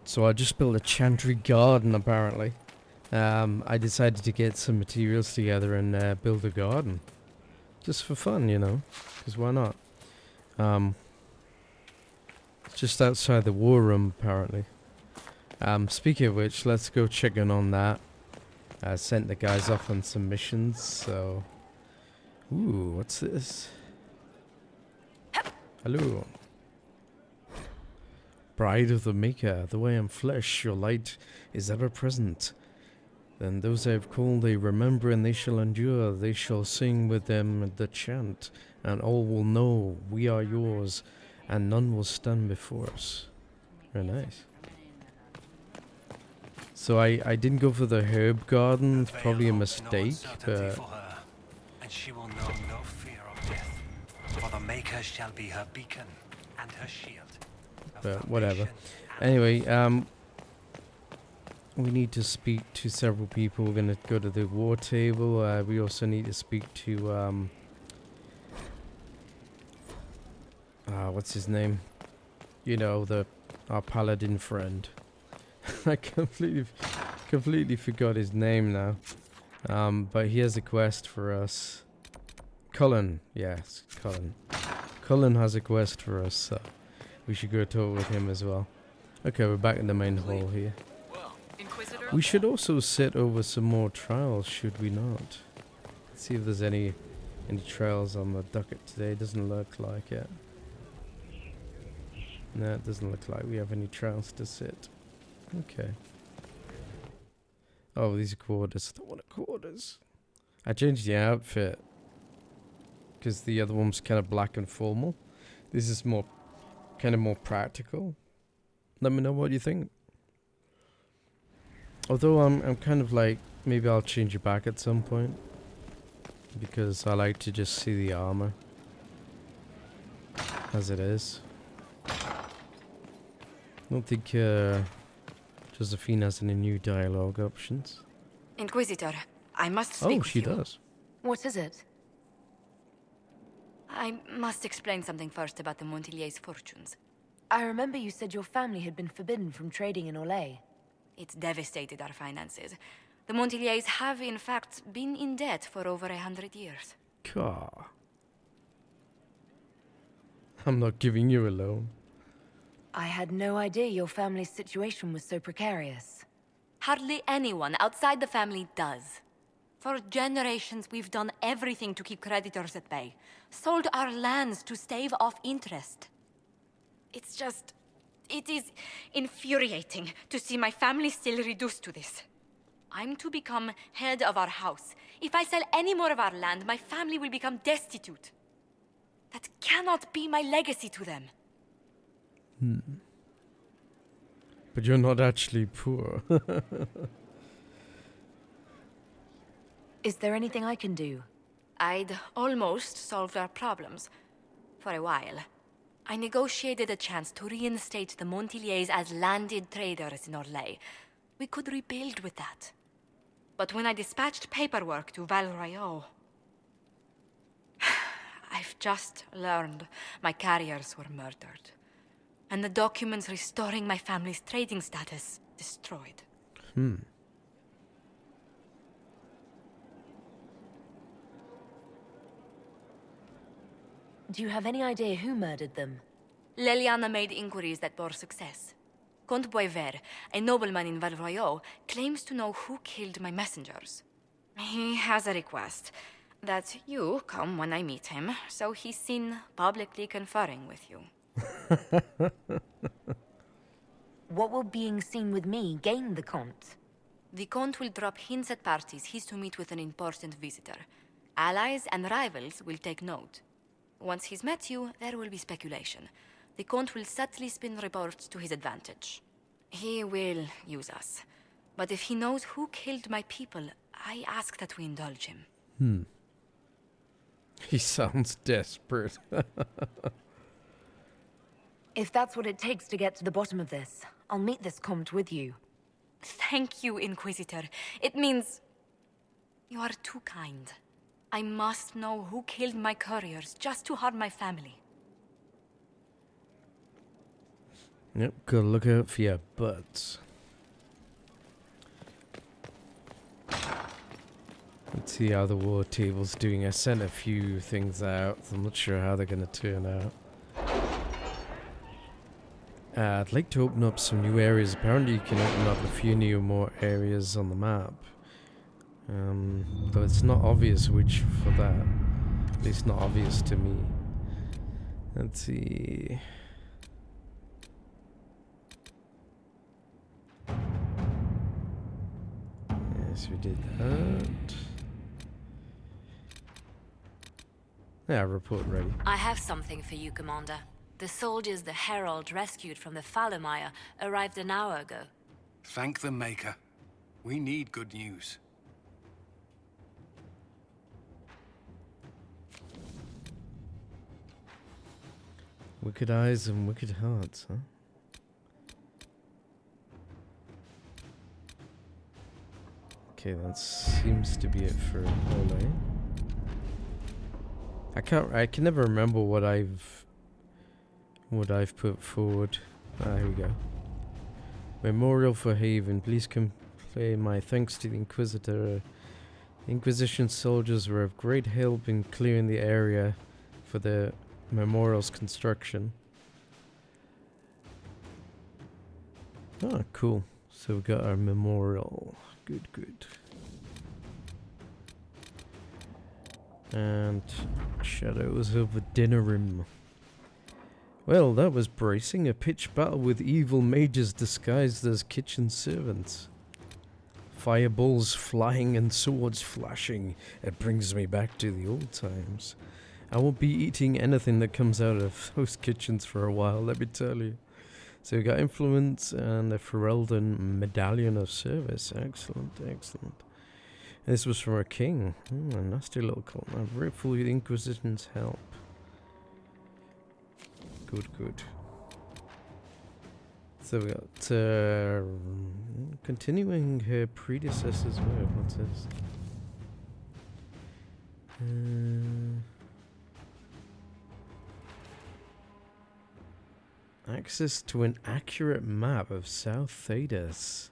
So I just built a chantry garden, apparently. I decided to get some materials together and build a garden. Just for fun, you know, because why not? It's just outside the war room, apparently. Speaking of which, let's go check in on that. I sent the guys off on some missions, so... Ooh, what's this? Hello. Bride of the Maker, though I am flesh, your light is ever present. Then those I have called, they remember and they shall endure. They shall sing with them the chant, and all will know we are yours, and none will stand before us. Very nice. So I didn't go for the herb garden, it's probably a mistake, but... And she will know no fear of death, for the Maker shall be her beacon and her shield. But whatever. Anyway, we need to speak to several people. We're gonna go to the war table. We also need to speak to what's his name? You know, our paladin friend. I completely forgot his name now. But he has a quest for us. Cullen, yes, Cullen. Cullen has a quest for us, so we should go talk with him as well. Okay, we're back in the main hall here. We should also sit over some more trials, should we not? Let's see if there's any trials on the docket today. Doesn't look like it. No, it doesn't look like we have any trials to sit. Okay. Oh, these are quarters. I don't want quarters. I changed the outfit because the other one was kind of black and formal. This is more practical. Let me know what you think. Although I'm kind of like, maybe I'll change it back at some point, because I like to just see the armor as it is. I don't think Josephine has any new dialogue options. Inquisitor, I must speak with you. Oh, she does. What is it? I must explain something first about the Montilier's fortunes. I remember you said your family had been forbidden from trading in Orlais. It's devastated our finances. The Montilier's have, in fact, been in debt for over 100 years. Car. I'm not giving you a loan. I had no idea your family's situation was so precarious. Hardly anyone outside the family does. For generations, we've done everything to keep creditors at bay. Sold our lands to stave off interest. It's just... it is infuriating to see my family still reduced to this. I'm to become head of our house. If I sell any more of our land, my family will become destitute. That cannot be my legacy to them. But you're not actually poor. Is there anything I can do? I'd almost solved our problems. For a while. I negotiated a chance to reinstate the Montilier's as landed traders in Orlais. We could rebuild with that. But when I dispatched paperwork to Val Royeaux... I've just learned my carriers were murdered. And the documents restoring my family's trading status destroyed. Do you have any idea who murdered them? Leliana made inquiries that bore success. Comte BioWare, a nobleman in Val Royeaux, claims to know who killed my messengers. He has a request that you come when I meet him, so he's seen publicly conferring with you. What will being seen with me gain the Comte? The Comte will drop hints at parties he's to meet with an important visitor. Allies and rivals will take note. Once he's met you, there will be speculation. The Comte will subtly spin reports to his advantage. He will use us. But if he knows who killed my people, I ask that we indulge him. He sounds desperate. If that's what it takes to get to the bottom of this, I'll meet this Comte with you. Thank you, Inquisitor. It means... you are too kind. I must know who killed my couriers just to harm my family. Yep, gotta look out for your butts. Let's see how the war table's doing. I sent a few things out. I'm not sure how they're gonna turn out. I'd like to open up some new areas. Apparently you can open up a few more areas on the map. Though it's not obvious which for that. At least not obvious to me. Let's see. Yes, we did that. Yeah, report ready. I have something for you, Commander. The soldiers the Herald rescued from the Fallermire arrived an hour ago. Thank the Maker. We need good news. Wicked eyes and wicked hearts, huh? Okay, that seems to be it for Ole. I can never remember what I've put forward. Here we go. Memorial for Haven. Please convey my thanks to the Inquisitor. Inquisition soldiers were of great help in clearing the area for the memorial's construction. Oh, cool. So we got our memorial. Good, good. And shadows over Dinnerim. Well, that was bracing. A pitched battle with evil mages disguised as kitchen servants. Fireballs flying and swords flashing. It brings me back to the old times. I won't be eating anything that comes out of those kitchens for a while, let me tell you. So we got influence and a Ferelden medallion of service. Excellent, excellent. This was from our king. A nasty little cult. I'm grateful for the Inquisition's help. Good, good. So we got continuing her predecessor's work. What's this? Access to an accurate map of South Thedas.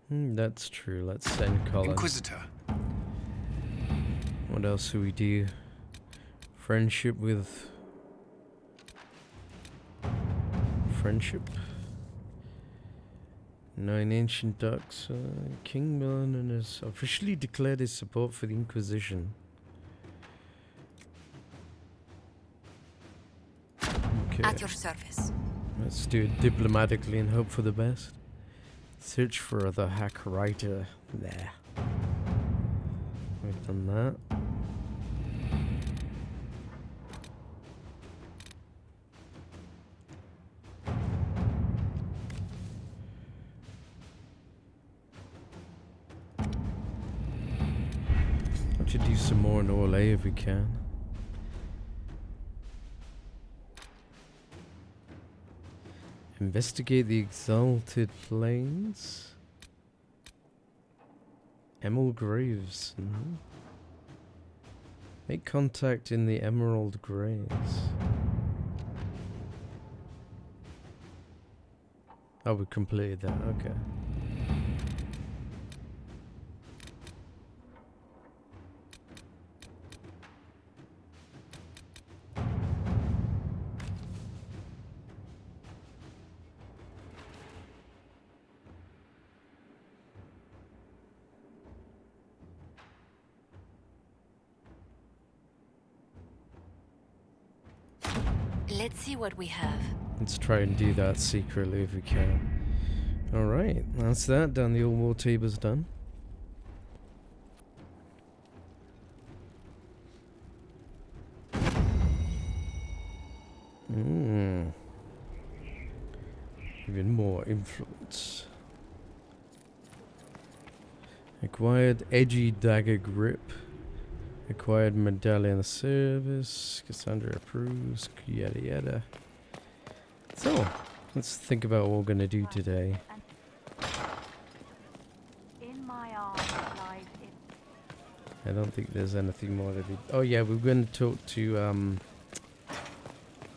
That's true. Let's send Colin. Inquisitor. What else do we do? Friendship with... Friendship? 9 ancient ducks. King Milan has officially declared his support for the Inquisition. Okay. At your service. Let's do it diplomatically and hope for the best. Search for the hack writer. There. We've done that. We should do some more in Orle if we can. Investigate the exalted plains. Emerald Graves. Make contact in the Emerald Graves. Oh, we completed that. Okay. Let's see what we have. Let's try and do that secretly if we can. Alright, that's that done. The old war table's done. Even more influence. Acquired edgy dagger grip. Acquired medallion service. Cassandra approves. Yada yada. So, let's think about what we're gonna do today. In my arms lies I don't think there's anything more to do. Oh yeah, we're gonna talk to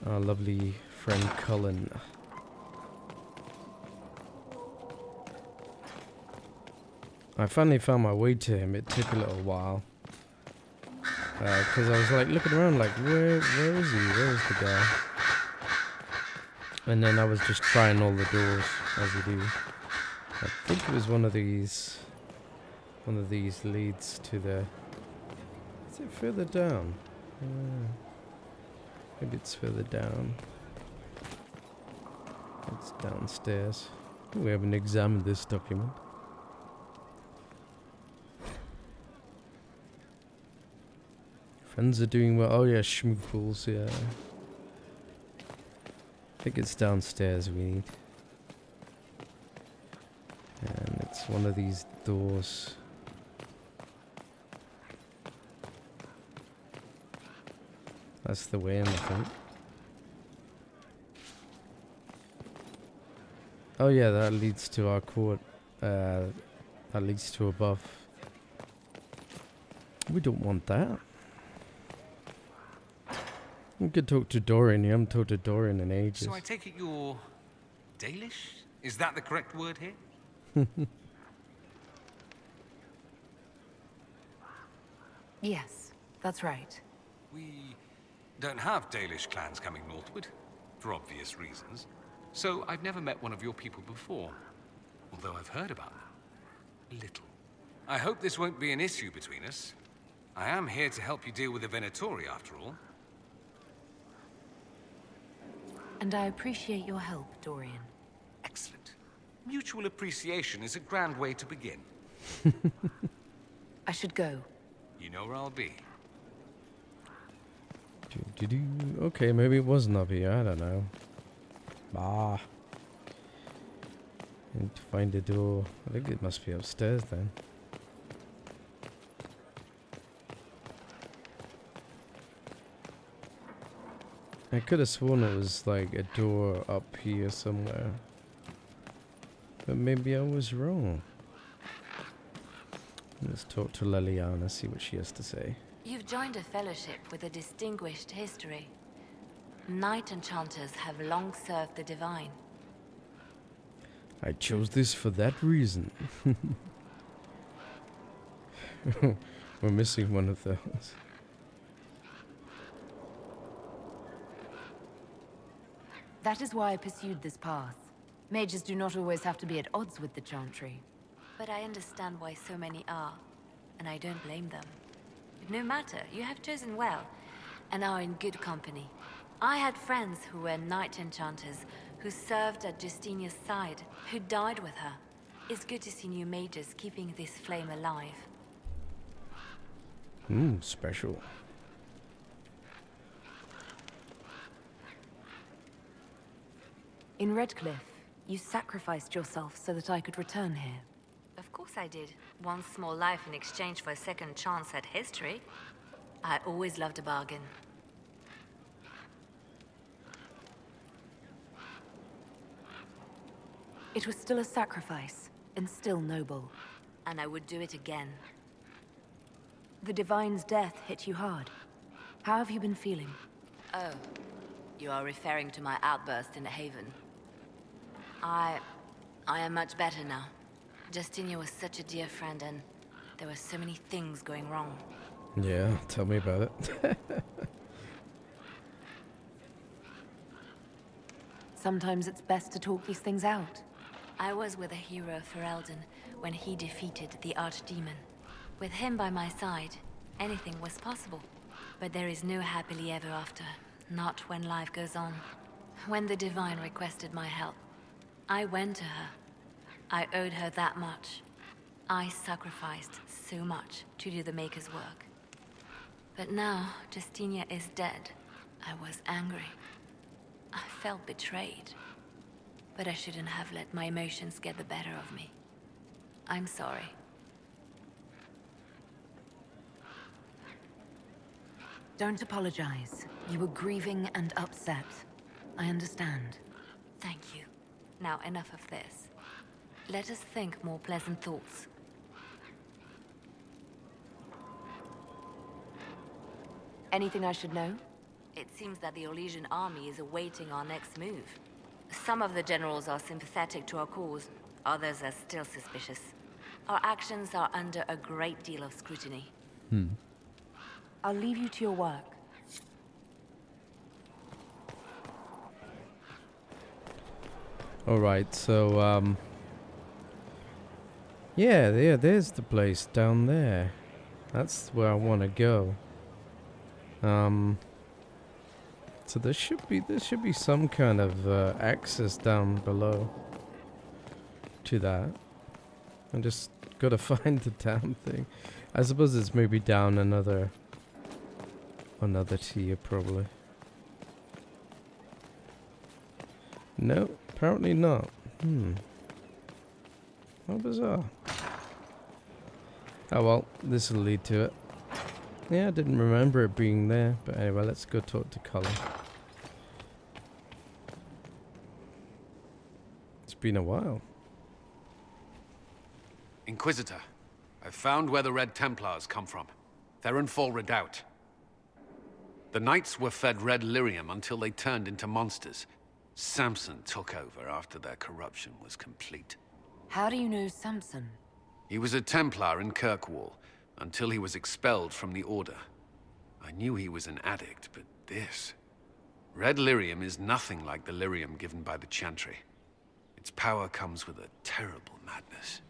our lovely friend Cullen. I finally found my way to him. It took a little while. Because I was like looking around like, where is he? Where is the guy? And then I was just trying all the doors, as you do. I think it was one of these leads to the... Is it further down? Maybe it's further down. It's downstairs. We haven't examined this document. Friends are doing well. Oh yeah, schmoopools, yeah. I think it's downstairs we need. And it's one of these doors. That's the way in, I think. Oh yeah, that leads to our court. That leads to above. We don't want that. We could talk to Dorian. You haven't talked to Dorian in ages. So I take it you're Dalish? Is that the correct word here? Yes, that's right. We don't have Dalish clans coming northward, for obvious reasons. So I've never met one of your people before, although I've heard about them. A little. I hope this won't be an issue between us. I am here to help you deal with the Venatori, after all. And I appreciate your help, Dorian. Excellent. Mutual appreciation is a grand way to begin. I should go. You know where I'll be. Okay, maybe it wasn't up here. I don't know. Need to find the door. I think it must be upstairs then. I could have sworn it was like a door up here somewhere. But maybe I was wrong. Let's talk to Leliana, see what she has to say. You've joined a fellowship with a distinguished history. Knight Enchanters have long served the divine. I chose this for that reason. We're missing one of those. That is why I pursued this path. Mages do not always have to be at odds with the Chantry. But I understand why so many are, and I don't blame them. No matter, you have chosen well, and are in good company. I had friends who were Knight Enchanters, who served at Justinia's side, who died with her. It's good to see new mages keeping this flame alive. Special. In Redcliffe, you sacrificed yourself so that I could return here. Of course I did. One small life in exchange for a second chance at history. I always loved a bargain. It was still a sacrifice, and still noble. And I would do it again. The Divine's death hit you hard. How have you been feeling? Oh, you are referring to my outburst in the Haven. I am much better now. Justinia was such a dear friend, and there were so many things going wrong. Yeah, tell me about it. Sometimes it's best to talk these things out. I was with a hero for Eldon when he defeated the Archdemon. With him by my side, anything was possible. But there is no happily ever after, not when life goes on. When the Divine requested my help, I went to her. I owed her that much. I sacrificed so much to do the Maker's work. But now, Justinia is dead. I was angry. I felt betrayed. But I shouldn't have let my emotions get the better of me. I'm sorry. Don't apologize. You were grieving and upset. I understand. Thank you. Now enough of this. Let us think more pleasant thoughts. Anything I should know? It seems that the Orlesian army is awaiting our next move. Some of the generals are sympathetic to our cause, others are still suspicious. Our actions are under a great deal of scrutiny. I'll leave you to your work. Alright, so, yeah, there's the place down there. That's where I want to go. So there should be some kind of access down below to that. I just gotta find the damn thing. I suppose it's maybe down another tier probably. No, apparently not. How bizarre. Oh well, this will lead to it. Yeah, I didn't remember it being there, but anyway, let's go talk to Cullen. It's been a while. Inquisitor, I've found where the Red Templars come from. They're in Fall Redoubt. The Knights were fed red lyrium until they turned into monsters. Samson took over after their corruption was complete. How do you know Samson? He was a Templar in Kirkwall, until he was expelled from the Order. I knew he was an addict, but this... Red lyrium is nothing like the lyrium given by the Chantry. Its power comes with a terrible madness.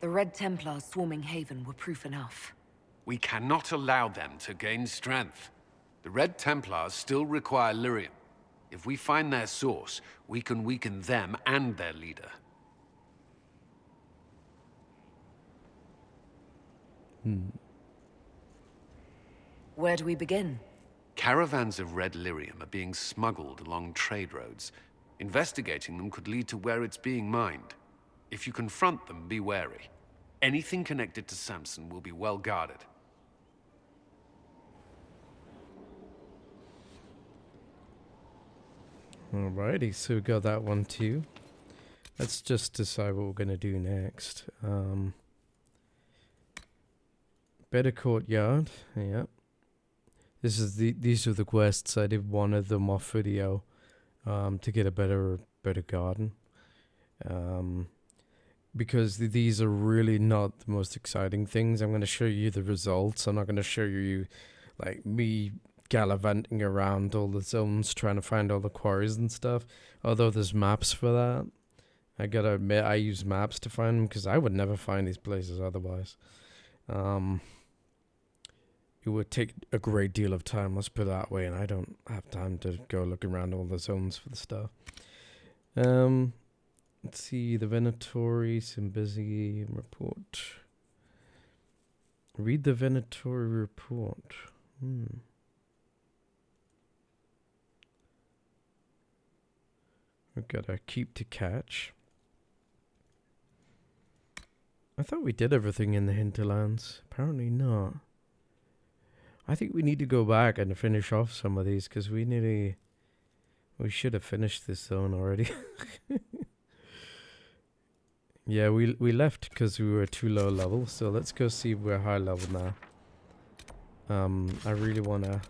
The Red Templars swarming Haven were proof enough. We cannot allow them to gain strength. The Red Templars still require lyrium. If we find their source, we can weaken them and their leader. Where do we begin? Caravans of red lyrium are being smuggled along trade roads. Investigating them could lead to where it's being mined. If you confront them, be wary. Anything connected to Samson will be well guarded. Alrighty, so we got that one too. Let's just decide what we're gonna do next. Better Courtyard, yeah. These are the quests. I did one of them off video to get a better garden. Because these are really not the most exciting things. I'm going to show you the results. I'm not going to show you like me gallivanting around all the zones trying to find all the quarries and stuff. Although there's maps for that. I gotta admit, I use maps to find them because I would never find these places otherwise. It would take a great deal of time, let's put it that way, and I don't have time to go look around all the zones for the stuff. Let's see, the Venatori, Simbizzi report. Read the Venatori report. We've got a keep to catch. I thought we did everything in the hinterlands. Apparently not. I think we need to go back and finish off some of these because we should have finished this zone already. Yeah, we left because we were too low level, so let's go see if we're high level now. I really wanna,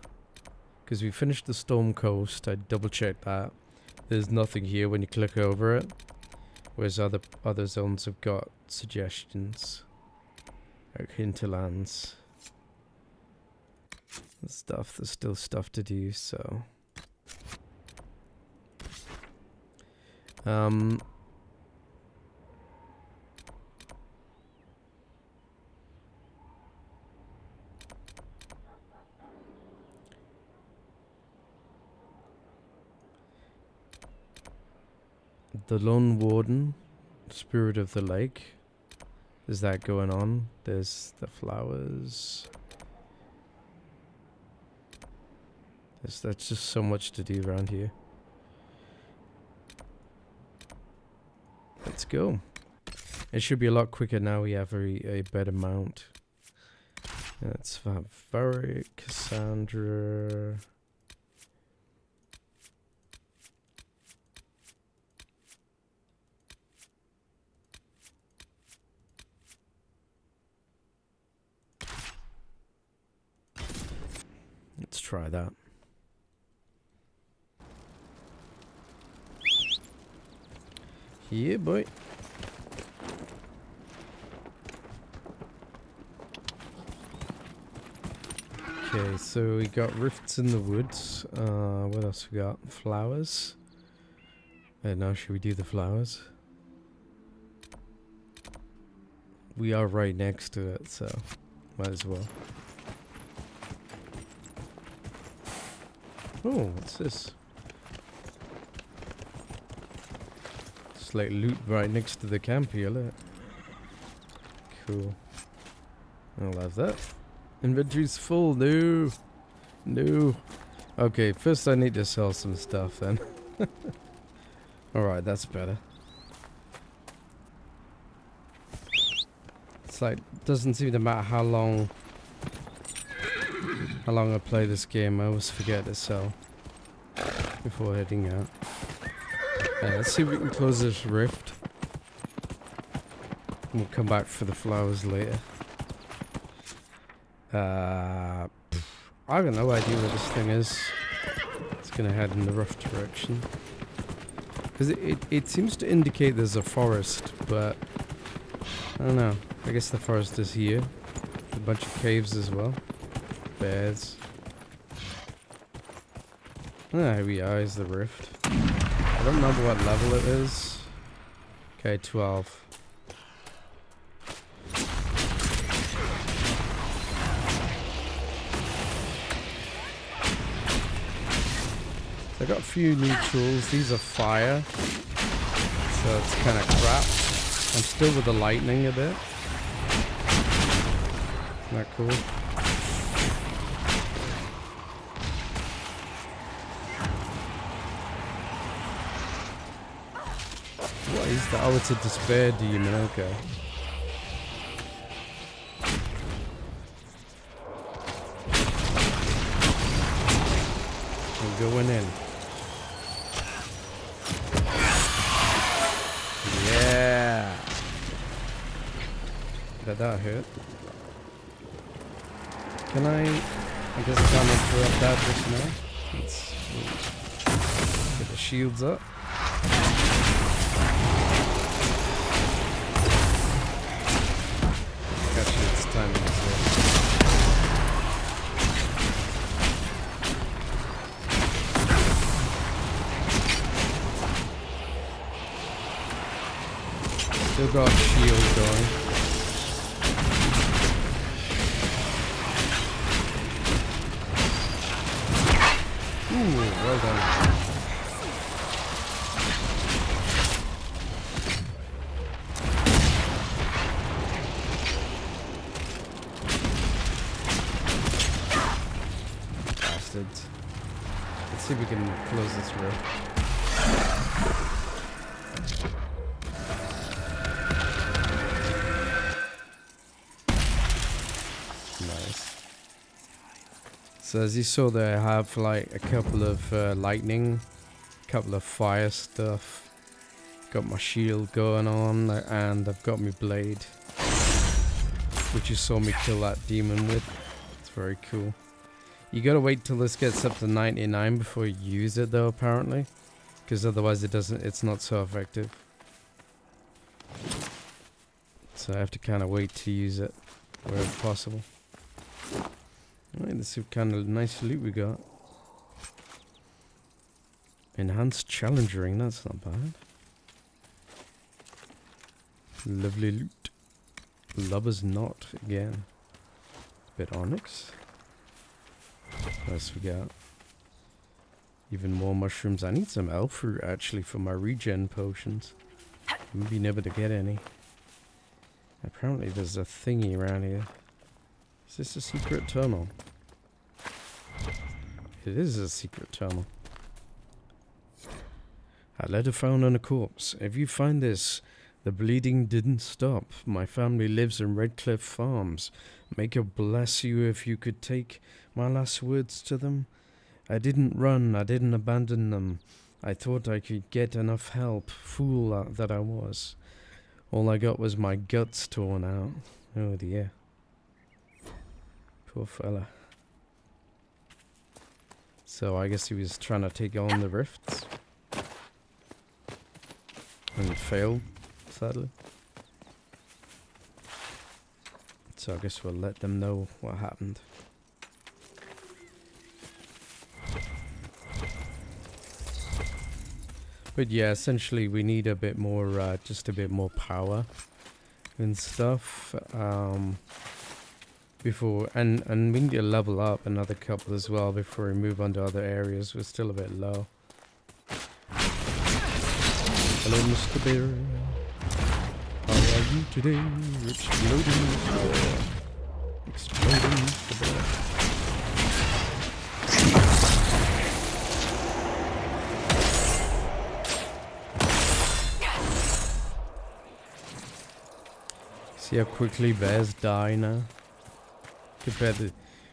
because we finished the Storm Coast. I double checked that. There's nothing here when you click over it, whereas other zones have got suggestions, like hinterlands and stuff. There's still stuff to do, so the Lone Warden, Spirit of the Lake. Is that going on? There's the flowers. That's just so much to do around here. Let's go. It should be a lot quicker now we have a better mount. Let's have Varric, Cassandra. Let's try that. Yeah, boy. Okay, so we got rifts in the woods. What else we got? Flowers. I don't know, should we do the flowers? We are right next to it, so might as well. Oh, what's this? It's like loot right next to the camp here, look. Cool. I'll have that. Inventory's full, no. No. Okay, first I need to sell some stuff then. Alright, that's better. It's like, doesn't seem to matter how long I play this game, I always forget to sell before heading out. Let's see if we can close this rift. We'll come back for the flowers later. I have no idea what this thing is. It's gonna head in the rough direction. Because it seems to indicate there's a forest, but I don't know. I guess the forest is here. A bunch of caves as well. Bears. Ah, here we are, is the rift. I don't remember what level it is. Okay, 12. I got a few new tools. These are fire, so it's kind of crap. I'm still with the lightning a bit. Isn't that cool? What is that? Oh, it's a despair demon. Okay. We're going in. Yeah. Did that hurt? Can I guess I can't interrupt that just now. Let's get the shields up. Actually, it's timing as well. Still got shield going. Ooh, well done. Bastards. Let's see if we can close this rift. So as you saw there, I have like a couple of lightning, a couple of fire stuff. Got my shield going on, and I've got my blade, which you saw me kill that demon with. It's very cool. You gotta wait till this gets up to 99 before you use it though, apparently, because otherwise it's not so effective. So I have to kind of wait to use it wherever possible. Alright, let's see what kind of nice loot we got. Enhanced challenging, that's not bad. Lovely loot. Lover's knot again. Bit onyx. What else we got? Even more mushrooms. I need some elf fruit actually for my regen potions. Maybe never to get any. Apparently there's a thingy around here. Is this a secret tunnel? It is a secret tunnel. A letter found on a corpse. If you find this, The bleeding didn't stop. My family lives in Redcliffe Farms. May God bless you if you could take my last words to them. I didn't run, I didn't abandon them. I thought I could get enough help, fool that I was. All I got was my guts torn out. Oh dear. Poor fella. So I guess he was trying to take on the rifts. And failed, sadly. So I guess we'll let them know what happened. But yeah, essentially we need a bit more, just a bit more power and stuff. Before, and we need to level up another couple as well before we move on to other areas. We're still a bit low. Hello, Mr. Bear. How are you today? Exploding Mr. Bear. Exploding Mr. Bear. See how quickly bears die now? Compared to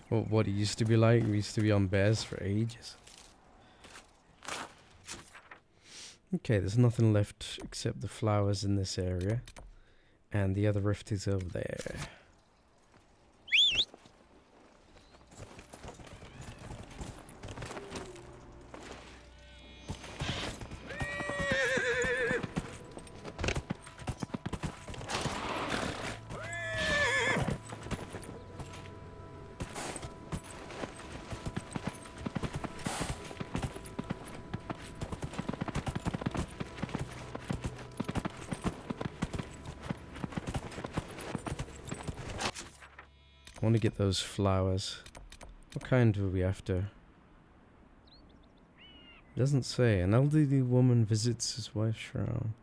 what it used to be like. We used to be on bears for ages. Okay, there's nothing left except the flowers in this area. And the other rift is over there. I want to get those flowers. What kind do we after? It doesn't say. An elderly woman visits his wife's shrine.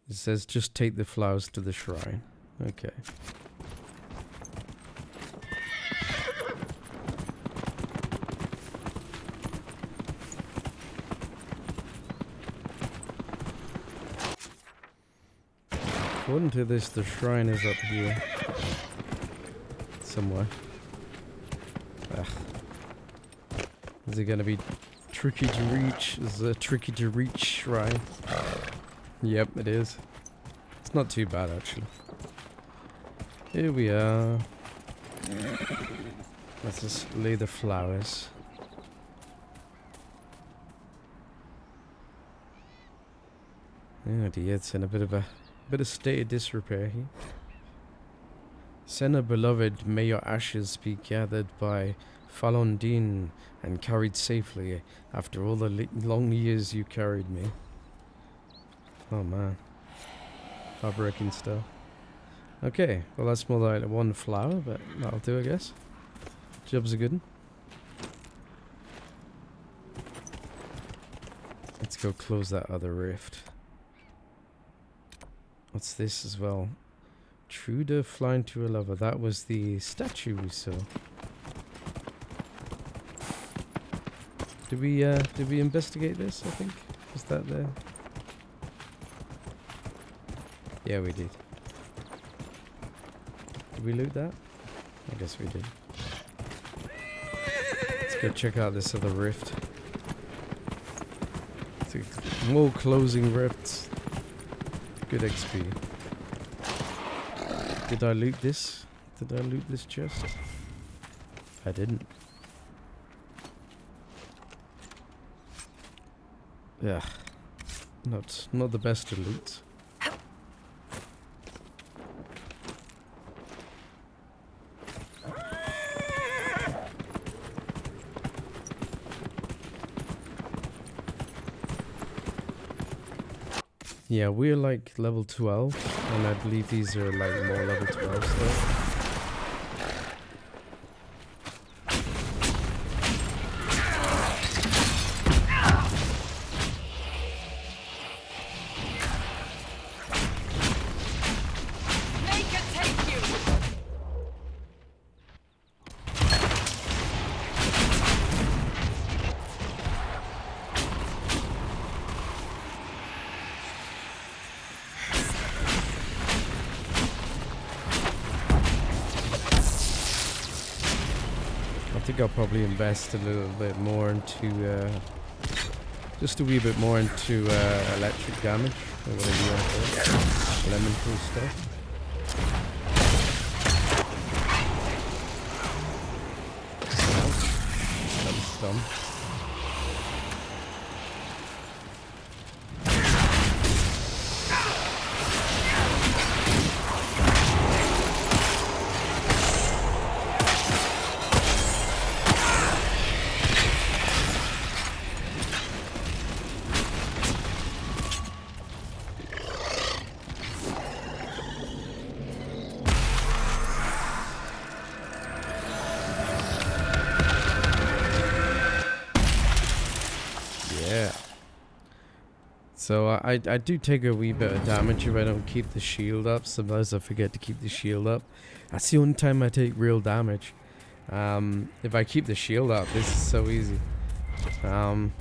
It says just take the flowers to the shrine. Okay. According to this, the shrine is up here. Somewhere. Ugh. Is it gonna be tricky to reach? Is it a tricky to reach shrine? Yep, it is. It's not too bad, actually. Here we are. Let's just lay the flowers. Oh dear, it's in a bit of state of disrepair here. Senna beloved, may your ashes be gathered by Falon Din and carried safely after all the long years you carried me. Oh man. Heartbreaking stuff. Okay, well that's more like one flower, but that'll do I guess. Job's a good one. Let's go close that other rift. What's this as well? Truda flying to a lover. That was the statue we saw. Did we investigate this, I think? Was that there? Yeah, we did. Did we loot that? I guess we did. Let's go check out this other rift. More closing rifts. Good XP. Did I loot this? Did I loot this chest? I didn't. Yeah. Not the best to loot. Yeah, we're like level 12, and I believe these are like more level 12 stuff. think I'll probably invest a little bit more into just a wee bit more into electric damage, or whatever you want to call it. Elemental stuff. That was dumb. So I do take a wee bit of damage if I don't keep the shield up. Sometimes I forget to keep the shield up. That's the only time I take real damage. If I keep the shield up, this is so easy. I'm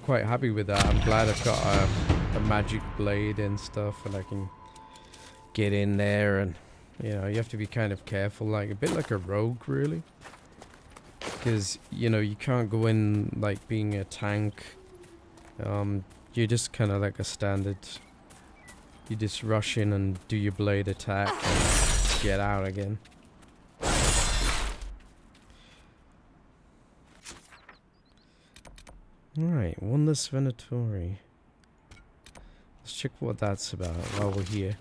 quite happy with that. I'm glad I've got a magic blade and stuff, and I can get in there. And you know, you have to be kind of careful, like a bit like a rogue, really, because you know you can't go in like being a tank. You're just kind of like a standard. You just rush in and do your blade attack and get out again. Alright, Wondless Venatori. Let's check what that's about while we're here.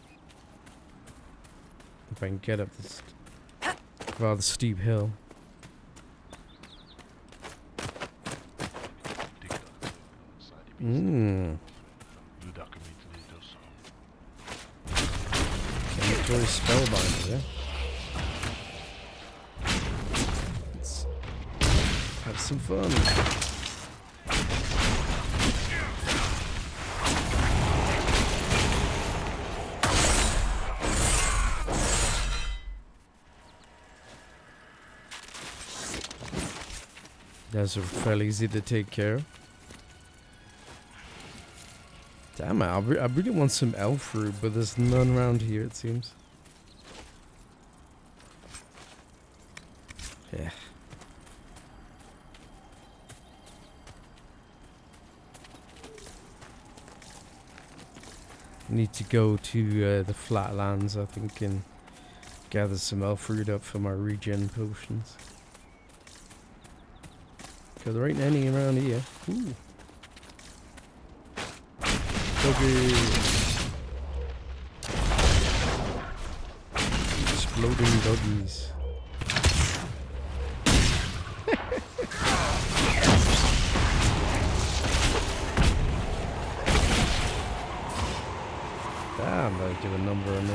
If I can get up this rather steep hill. Venatori Spellbinder, yeah? Let's have some fun. Those are fairly easy to take care of. Damn it, I really want some elf fruit, but there's none around here, it seems. Yeah. Need to go to the flatlands, I think, and gather some elf fruit up for my regen potions. Because there ain't any around here. Ooh. Okay. Exploding doggies. Damn, they do a number on me.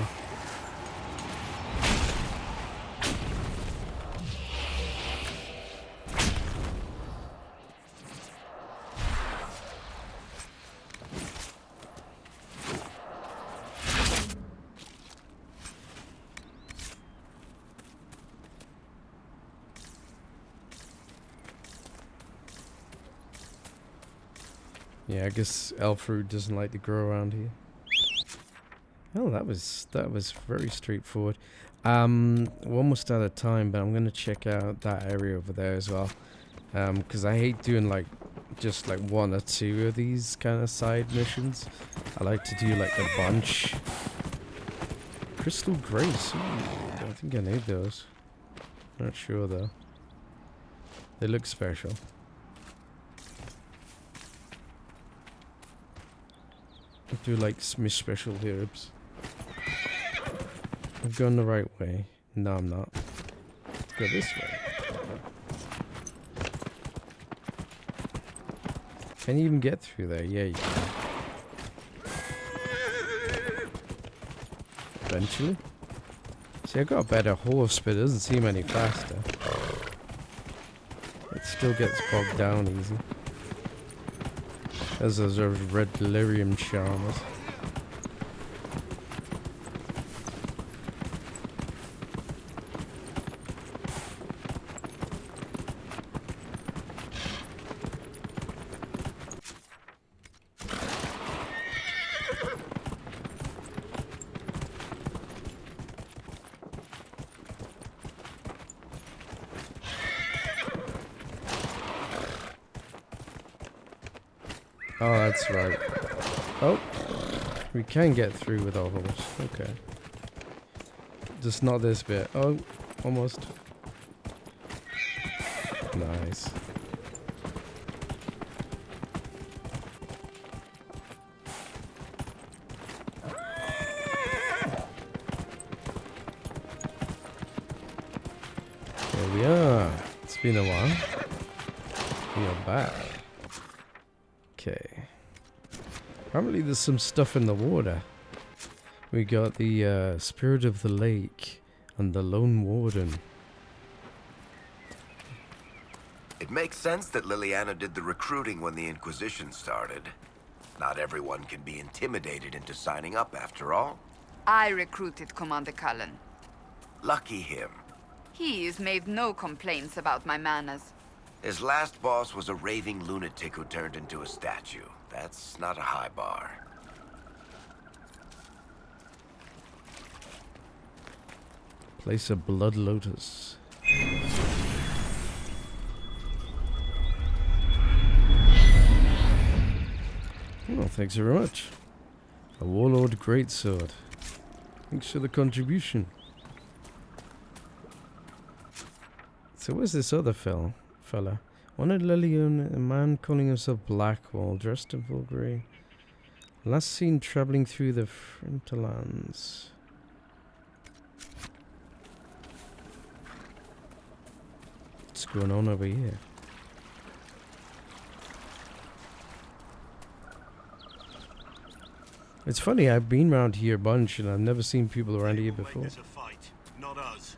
Yeah, I guess elf fruit doesn't like to grow around here. Oh, that was very straightforward. We're almost out of time, but I'm gonna check out that area over there as well. Because I hate doing like just like one or two of these kind of side missions. I like to do like a bunch. Crystal Grace. Ooh, I don't think I need those. Not sure though. They look special. I do like some special herbs. I've gone the right way. No, I'm not. Let's go this way. Can you even get through there? Yeah, you can. Eventually. See, I got a better horse, but it doesn't seem any faster. It still gets bogged down easy. As those are red delirium charmers. Oh, that's right. Oh, we can get through with our horse. Okay. Just not this bit. Oh, almost. Nice. There we are. It's been a while. We are back. Okay. Apparently there's some stuff in the water. We got the Spirit of the Lake and the Lone Warden. It makes sense that Liliana did the recruiting when the Inquisition started. Not everyone can be intimidated into signing up, after all. I recruited Commander Kielan. Lucky him. He's made no complaints about my manners. His last boss was a raving lunatic who turned into a statue. That's not a high bar. Place a Blood Lotus. Well, thanks very much. A Warlord Greatsword. Thanks for the contribution. So where's this other fella? Wanted Lillian, a man calling himself Blackwall, dressed in full grey. Last seen travelling through the Frinterlands. What's going on over here? It's funny, I've been around here a bunch and I've never seen people around here before. It's a fight, not us.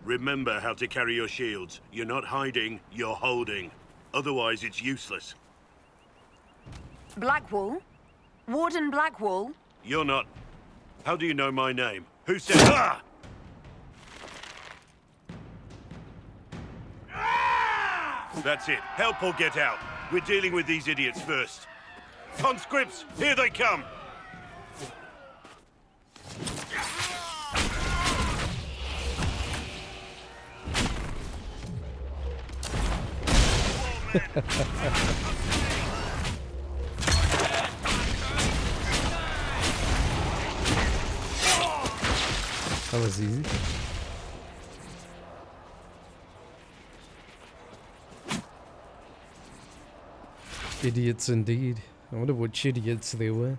Remember how to carry your shields. You're not hiding, you're holding. Otherwise, it's useless. Blackwall? Warden Blackwall? You're not... How do you know my name? Who said... Ah! That's it. Help or get out. We're dealing with these idiots first. Conscripts, here they come! That was easy. Idiots indeed. I wonder which idiots they were.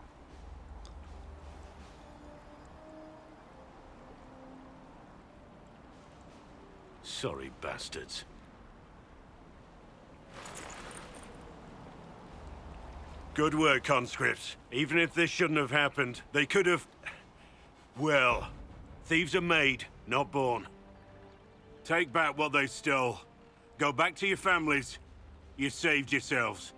Sorry, bastards. Good work, conscripts. Even if this shouldn't have happened, they could have... Well, thieves are made, not born. Take back what they stole. Go back to your families. You saved yourselves.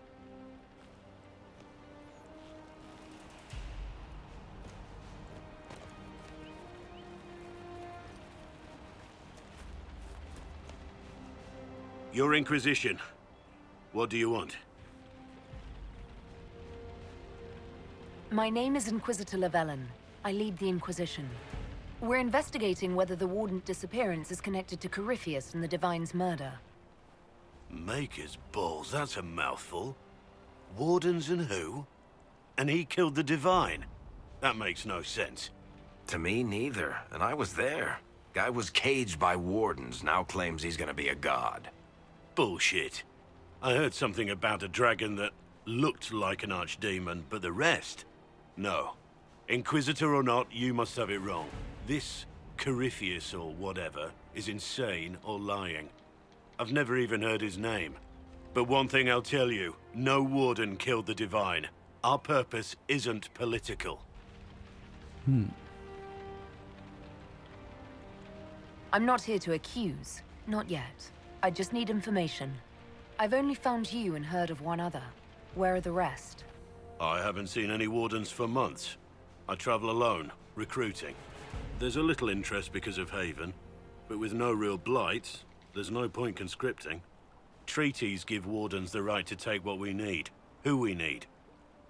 Your Inquisition. What do you want? My name is Inquisitor Llewellyn. I lead the Inquisition. We're investigating whether the Warden's disappearance is connected to Corypheus and the Divine's murder. Maker's balls, that's a mouthful. Wardens and who? And he killed the Divine? That makes no sense. To me, neither. And I was there. Guy was caged by wardens, now claims he's gonna be a god. Bullshit. I heard something about a dragon that looked like an archdemon, but the rest? No. Inquisitor or not, you must have it wrong. This Corypheus or whatever is insane or lying. I've never even heard his name. But one thing I'll tell you, no warden killed the Divine. Our purpose isn't political. I'm not here to accuse. Not yet. I just need information. I've only found you and heard of one other. Where are the rest? I haven't seen any wardens for months. I travel alone, recruiting. There's a little interest because of Haven, but with no real blight, there's no point conscripting. Treaties give wardens the right to take what we need, who we need.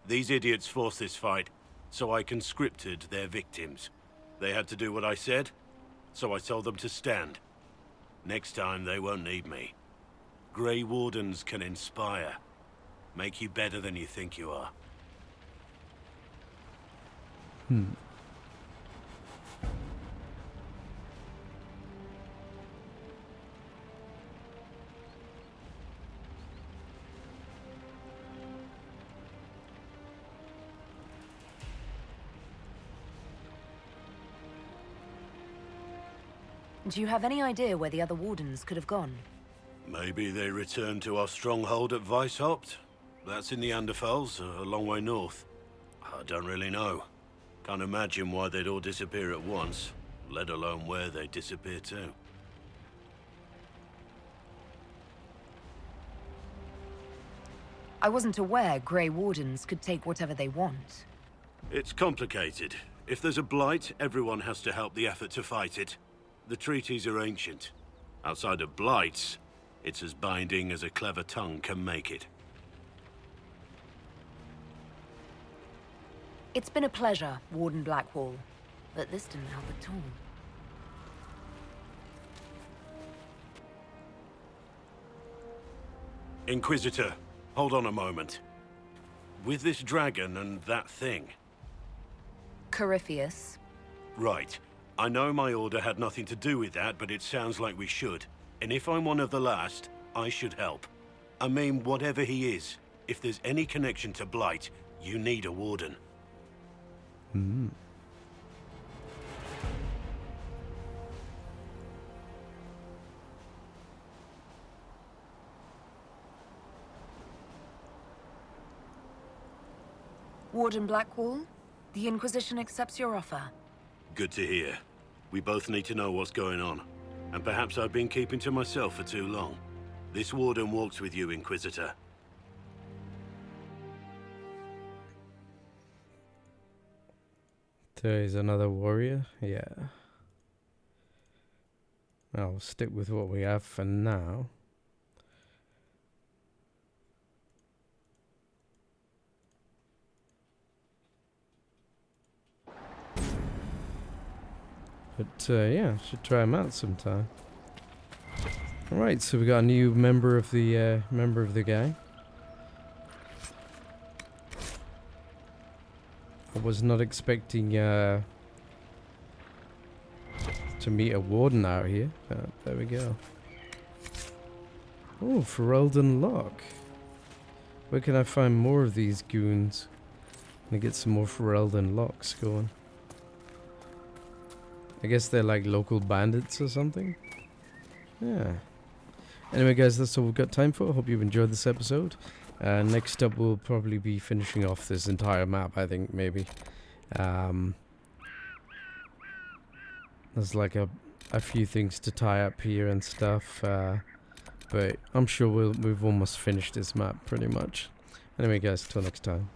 These idiots forced this fight, so I conscripted their victims. They had to do what I said, so I told them to stand. Next time, they won't need me. Grey Wardens can inspire. Make you better than you think you are. Do you have any idea where the other Wardens could have gone? Maybe they returned to our stronghold at Weishaupt? That's in the Anderfels, a long way north. I don't really know. Can't imagine why they'd all disappear at once, let alone where they'd disappear to. I wasn't aware Grey Wardens could take whatever they want. It's complicated. If there's a blight, everyone has to help the effort to fight it. The treaties are ancient. Outside of blights, it's as binding as a clever tongue can make it. It's been a pleasure, Warden Blackwall, but this didn't help at all. Inquisitor, hold on a moment. With this dragon and that thing... Corypheus. Right. I know my order had nothing to do with that, but it sounds like we should. And if I'm one of the last, I should help. I mean, whatever he is, if there's any connection to Blight, you need a warden. Warden Blackwall, the Inquisition accepts your offer. Good to hear. We both need to know what's going on. And perhaps I've been keeping to myself for too long. This warden walks with you, Inquisitor. There is another warrior? Yeah. I'll stick with what we have for now. But yeah, should try him out sometime. Alright, so we got a new member of the gang. I was not expecting to meet a warden out here. There we go. Oh, Ferelden Lock. Where can I find more of these goons? Gonna get some more Ferelden Locks going. I guess they're like local bandits or something. Yeah. Anyway, guys, that's all we've got time for. Hope you've enjoyed this episode. Next up, we'll probably be finishing off this entire map, I think, maybe. There's like a few things to tie up here and stuff. But I'm sure we've almost finished this map pretty much. Anyway, guys, till next time.